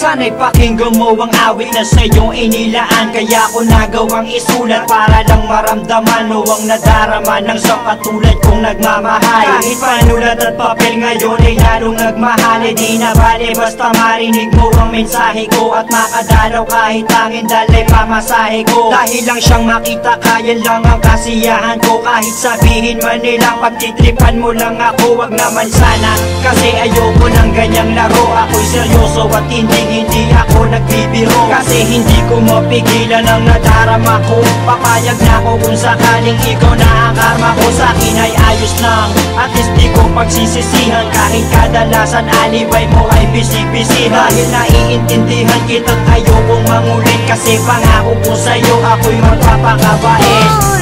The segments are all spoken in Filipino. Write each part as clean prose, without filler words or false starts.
Sana'y pakinggan mo ang awit na sa'yong inilaan. Kaya ko nagawang isulat para lang maramdaman mo ang nadarama ng sa katulad kong nagmamahal. Kahit panulat at papel ngayon ay lalong nagmahal. E di na bale basta marinig mo ang mensahe ko at makadalaw kahit tangin dalay pamasahe ko. Dahil lang siyang makita kaya lang ang kasiyahan ko. Kahit sabihin man nilang pagtitripan mo lang ako, wag naman sana. Kasi ayoko ng ganyang laro. Ako'y seryoso at hindi ako nagbibiro. Kasi hindi ko mapigilan ang nadarama ko. Papayag na ako kung sakaling ikaw na ang karma ko. Sa'kin ay ayos lang, at least di ko pagsisisihan. Kahit kadalasan alibay mo ay bisi-bisi. Dahil naiintindihan kita't ayokong mangulit. Kasi pangako ko sa'yo ako'y magpapakabait.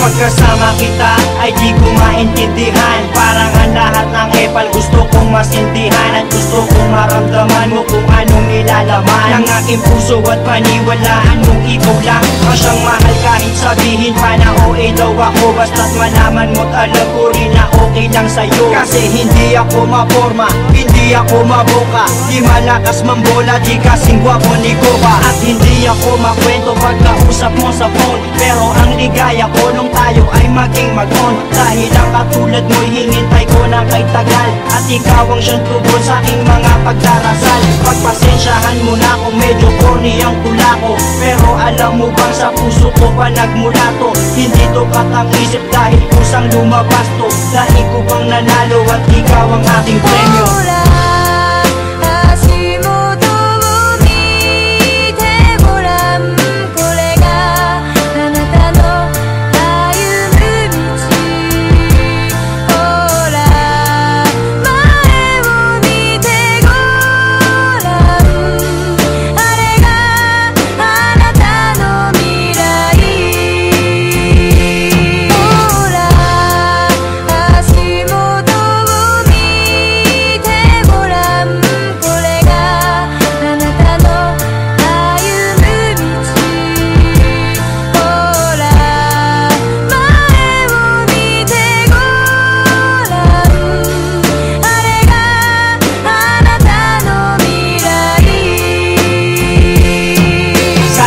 Pagkasama kita ay di ko maintindihan. Parang ang lahat ng epal gusto kong masindihan. At gusto kong maramdaman mo kung anong nilalaman ng aking puso at paniwalaan mong ikaw lang ang siyang mahal. Kahit sabihin pa na OA daw ako, basta't malaman mo't alam ko rin na okay lang sa'yo. Kasi hindi ako maporma, hindi ako maboka, di malakas mambola, di kasing gwapo ni Goba. At hindi ako makwento pag kausap mo sa phone. Pero ang ligaya ko nung tayo ay maging mag-on. Dahil ang katulad mo'y hinintay ko na kay tagal. At ikaw ang siyang tubol sa aking mga pagdarasal. Pagpasensyahan mo na kung medyo corny ang tula ko. Pero alam mo bang sa puso ko pa nagmula to. Hindi to katang-isip dahil kusang lumabas to. Dahil ko bang nanalo at ikaw ang aking premyo.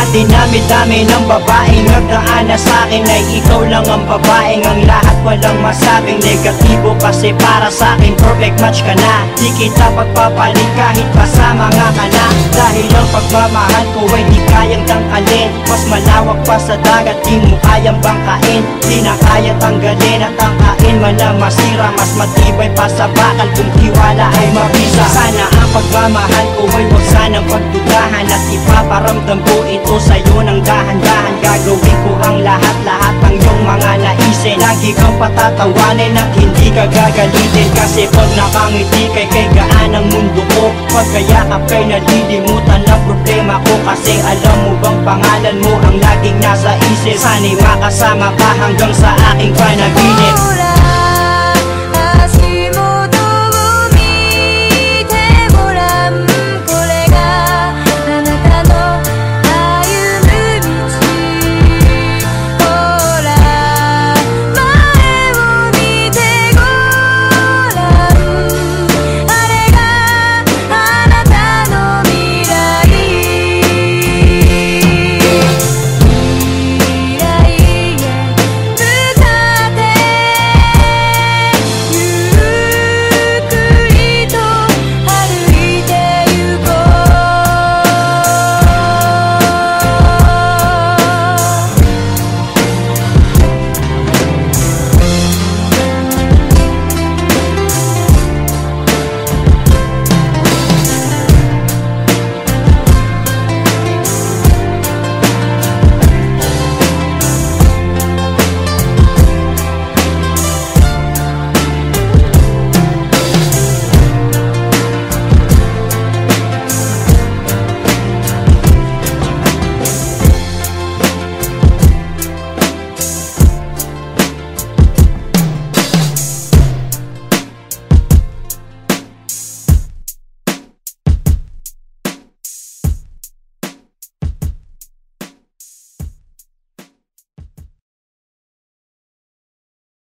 Dinami-dami ng babaeng nagdaan na sa'kin ay ikaw lang ang babaeng ang lahat walang masabing negatibo. Kasi para sa'kin perfect match ka na. Di kita pagpapalit kahit pasama nga ka na. Dahil ang pagmamahal ko ay di kayang tangkalin. Mas malawak pa sa dagat, di mo kayang bangkain. Di na kaya tanggalin at tangkain man na masira. Mas matibay pa sa bakal kung tiwala ay mabisa. Sana ang pagmamahal ko ay wag sanang pagdudahan. At ipaparamdam ko ito sa'yo ng dahan-dahan. Gagawin ko ang lahat-lahat ng iyong mga naisin. Lagi kang patatawanin at hindi ka gagalitin. Kasi pag nakangiti kay gaan ang mundo ko. Pagkayakap kay nalilimutan ang problema ko. Kasi alam mo bang pangalan mo ang laging nasa isip. Sana'y makasama ka hanggang sa aking panaginip.